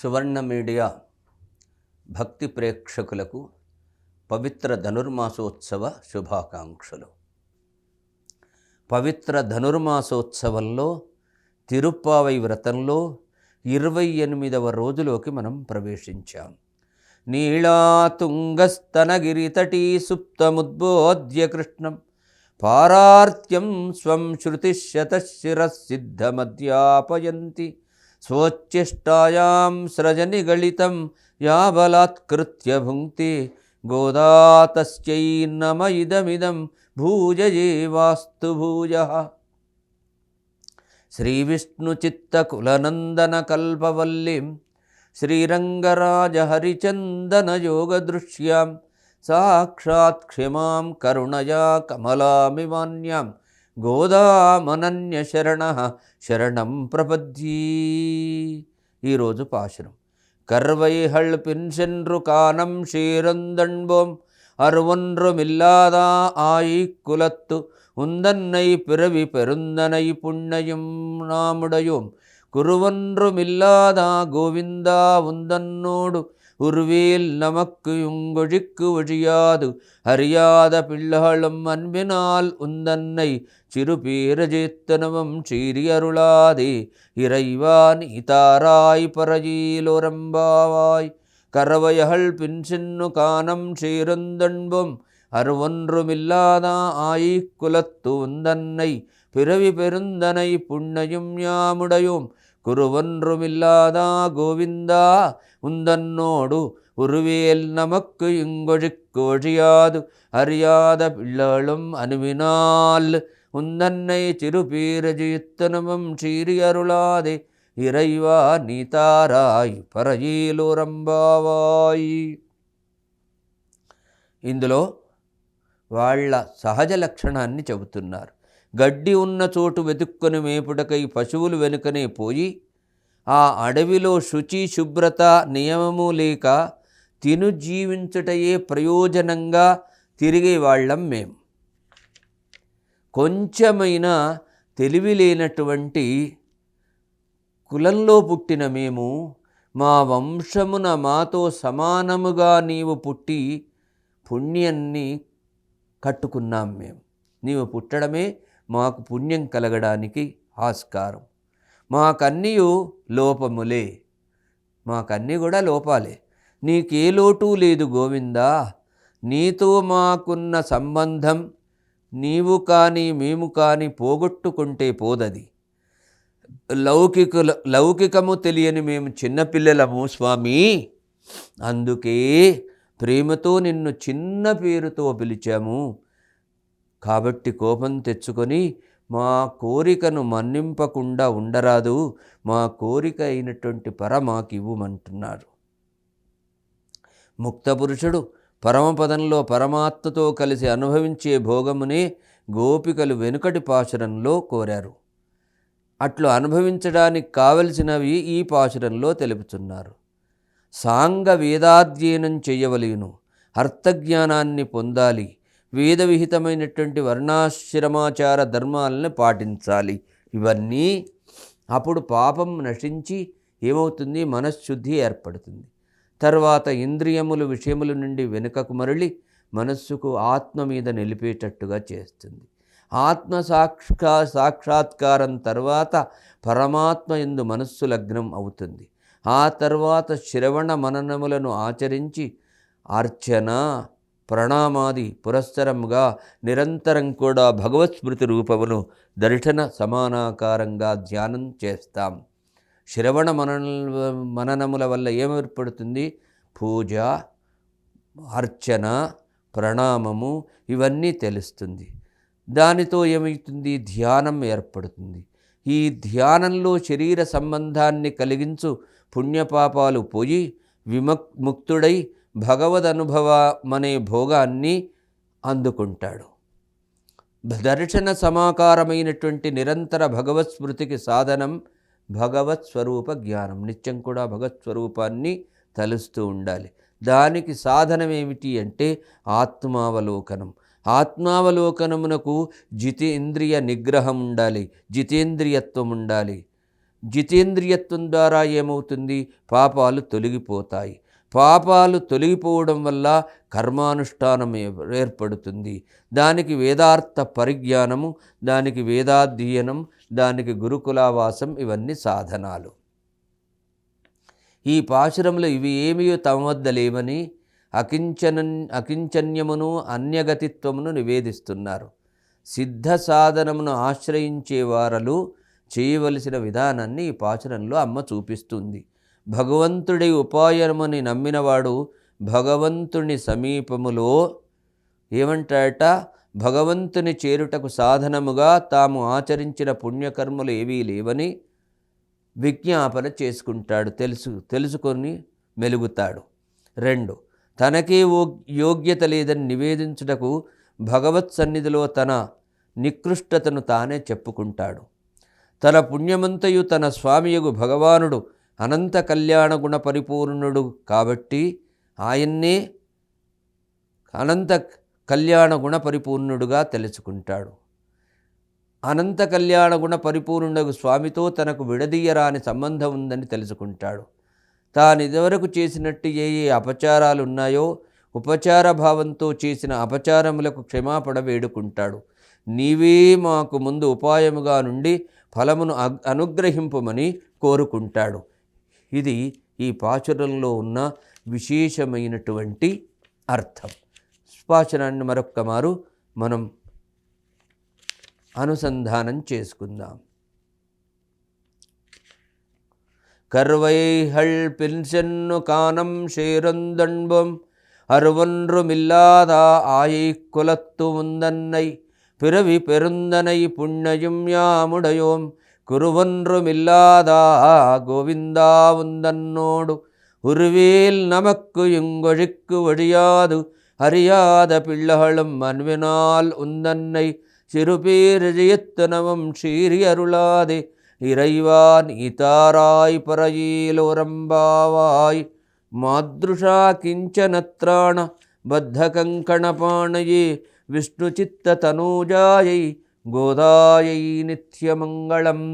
సువర్ణ media భక్తి ప్రేక్షకులకు పవిత్ర ధనుర్మాసోత్సవ శుభాకాంక్షలు. పవిత్ర ధనుర్మాసోత్సవంలో తిరుప్పావై వ్రతంలో 28వ రోజులోకి మనం ప్రవేశించాం. నీళాతుంగస్తనగిరితటీ సుప్తముద్బోధ్య కృష్ణం పారార్త్యం స్వం శృతిశతశిరసిద్ధమధ్యాపయంతి స్వోచ్ఛిష్టాయాం స్రజనిగళితం యాబలాత్కృత్య భుంక్తి గోదా తస్యై నమ ఇదమిదం భూజయేవాస్తు భూయః. శ్రీవిష్ణుచిత్తకులనందనకల్పవల్లీం శ్రీరంగరాజహరిచందనయోగదృశ్యాం సాక్షాత్ క్షమాం కరుణయా కమలామివాన్యాం గోదామనన్యశరణః శరణం ప్రపద్యే. ఈరోజు పాశురం. కర్వైహళ్ పిన్సెన్రు కానం ஷீரந்தன்போம் அருவொன்றுமில்லாதா ஆயிக்குலத்து உந்தன்னை பிறவி பெருந்தனை புண்ணையும் நாமுடையோம் குருவொன்றுமில்லாதா கோவிந்தா உந்தன்னோடு உருவேல் நமக்கு உங்கொழிக்கு ஒழியாது அறியாத பிள்ளைகளும் அன்பினால் உந்தன்னை சிறுபீரஜேத்தனமும் சீரி அருளாதே இறைவா நீ தாராய் பரஜீலோரம்பாவாய். கரவையகள் பின்சின்னு கானம் ஷீரந்தன்போம் அருவொன்றுமில்லாதா ஆயிக்குலத்து உந்தன்னை பிறவி பெருந்தனை புண்ணையும் யாமுடையோம் குருவொன்றுமில்லாதா கோவிந்தா உந்தன்னோடு உருவேல் நமக்கு இங்கொழிக்கு ஒழியாது அறியாத பிள்ளைகளும் அனுவினால் உந்தன்னை சிறுபீரஜித்தனமும் சீரி அருளாதே இறைவா நீ தாராய் పరజీలోరంబావాయి. ఇందులో వాళ్ళ సహజ లక్షణాన్ని చెబుతున్నారు. గడ్డి ఉన్న చోటు వెతుక్కొని మేపుటకై పశువులు వెనుకనే పోయి ఆ అడవిలో శుచి శుభ్రత నియమము లేక తిను జీవించుటయే ప్రయోజనంగా తిరిగే వాళ్ళం మేము. కొంచెమైనా తెలివి లేనటువంటి కులంలో పుట్టిన మేము మా వంశమున మాతో సమానముగా నీవు పుట్టి పుణ్యాన్ని కట్టుకున్నాం. మేము నీవు పుట్టడమే మాకు పుణ్యం కలగడానికి ఆస్కారం. మాకన్నీ లోపములే, మాకన్నీ కూడా లోపాలే. నీకే లోటు లేదు గోవిందా. నీతో మాకున్న సంబంధం నీవు కానీ మేము కానీ పోగొట్టుకుంటే పోదది. లౌకికము తెలియని మేము చిన్నపిల్లలము స్వామి. అందుకే ప్రేమతో నిన్ను చిన్న పేరుతో పిలిచాము. కాబట్టి కోపం తెచ్చుకొని మా కోరికను మన్నింపకుండా ఉండరాదు. మా కోరిక అయినటువంటి మాకివ్వమంటున్నారు. ముక్తపురుషుడు పరమపదంలో పరమాత్మతో కలిసి అనుభవించే భోగమునే గోపికలు వెనుకటి పాశురంలో కోరారు. అట్లు అనుభవించడానికి కావలసినవి ఈ పాశురంలో తెలుపుతున్నారు. సాంగ వేదాధ్యయనం చేయవలెను, అర్థజ్ఞానాన్ని పొందాలి, వేద విహితమైనటువంటి వర్ణాశ్రమాచార ధర్మాలను పాటించాలి. ఇవన్నీ అప్పుడు పాపం నశించి ఏమవుతుంది? మనశ్శుద్ధి ఏర్పడుతుంది. తర్వాత ఇంద్రియములు విషయముల నుండి వెనుకకు మరలి మనస్సుకు ఆత్మ మీద నిలిపేటట్టుగా చేస్తుంది. ఆత్మ సాక్షాత్కారం తర్వాత పరమాత్మ యందు మనస్సు లగ్నం అవుతుంది. ఆ తర్వాత శ్రవణ మననములను ఆచరించి అర్చన ప్రణామాది పురస్సరముగా నిరంతరం కూడా భగవత్ స్మృతి రూపమును దర్శన సమానాకారంగా ధ్యానం చేస్తాం. శ్రవణ మననముల వల్ల ఏమేర్పడుతుంది? పూజ, అర్చన, ప్రణామము ఇవన్నీ తెలుస్తుంది. దానితో ఏమవుతుంది? ధ్యానం ఏర్పడుతుంది. ఈ ధ్యానంలో శరీర సంబంధాన్ని కలిగించు పుణ్యపాపాలు పోయి ముక్తుడై భగవదనుభవమనే భోగాన్ని అందుకుంటాడు. దర్శన సమాకారమైనటువంటి నిరంతర భగవత్ స్మృతికి సాధనం భగవత్ స్వరూప జ్ఞానం. నిత్యం కూడా భగవత్ స్వరూపాన్ని తలుస్తూ ఉండాలి. దానికి సాధనం ఏమిటి అంటే ఆత్మావలోకనం. ఆత్మావలోకనమునకు జితేంద్రియ నిగ్రహం ఉండాలి, జితేంద్రియత్వం ఉండాలి. జితేంద్రియత్వం ద్వారా ఏమవుతుంది? పాపాలు తొలగిపోతాయి. పాపాలు తొలగిపోవడం వల్ల కర్మానుష్ఠానం ఏర్పడుతుంది. దానికి వేదార్థ పరిజ్ఞానము, దానికి వేదాధ్యయనం, దానికి గురుకులావాసం, ఇవన్నీ సాధనాలు. ఈ పాశురంలో ఇవి ఏమీ తమ వద్ద లేవని అకించన్యమును అన్యగతిత్వమును నివేదిస్తున్నారు. సిద్ధ సాధనమును ఆశ్రయించే వారలు చేయవలసిన విధానాన్ని ఈ పాశురంలో అమ్మ చూపిస్తుంది. భగవంతుడి ఉపాయమని నమ్మినవాడు భగవంతుని సమీపములో ఏమంటాడట? భగవంతుని చేరుటకు సాధనముగా తాము ఆచరించిన పుణ్యకర్మలు ఏవీ లేవని విజ్ఞాపన చేసుకుంటాడు, తెలుసుకొని మెలుగుతాడు. 2, తనకే యోగ్యత లేదని నివేదించుటకు భగవత్ సన్నిధిలో తన నికృష్టతను తానే చెప్పుకుంటాడు. తన పుణ్యమంతయు తన స్వామియగు భగవానుడు అనంత కళ్యాణ గుణ పరిపూర్ణుడు కాబట్టి ఆయన్నే అనంత కళ్యాణ గుణ పరిపూర్ణుడుగా తెలుసుకుంటాడు. అనంత కళ్యాణ గుణ పరిపూర్ణుడు స్వామితో తనకు విడదీయరాని సంబంధం ఉందని తెలుసుకుంటాడు. తాను ఇదివరకు చేసినట్టు ఏ ఏ అపచారాలు ఉన్నాయో ఉపచార భావంతో చేసిన అపచారములకు క్షమాపణ వేడుకుంటాడు. నీవే మాకు ముందు ఉపాయముగా నుండి ఫలమును అనుగ్రహింపమని కోరుకుంటాడు. ఇది ఈ పాశురంలో ఉన్న విశేషమైనటువంటి అర్థం. పాశురాన్ని మరొక్క మారు మనం అనుసంధానం చేసుకుందాం. கர்வைகள் பின்சென்னு காணம் சேருந்தன்பம் அருவொன்றுமில்லாதா ஆயை குலத்து முந்தன்னை பிறவி பெருந்தனை புண்ணையும் யாமுடையோம் குருவொன்றுமில்லாதா கோவிந்தா உந்தன்னோடு உருவேல் நமக்கு இங்கொழிக்கு வழியாது அறியாத பிள்ளைகளும் அன்பினால் உந்தன்னை சிறுபேரிஜயத்தனமும் சீறி அருளாதே இறைவா நீதாராய் பரயீலோரம்பாவாய் மாத்ருஷா கிஞ்சனத்ராண பத்தகங்கணபாணயே விஷ்ணுசித்ததனூஜாயை கோதாயை நித்யமங்களம்.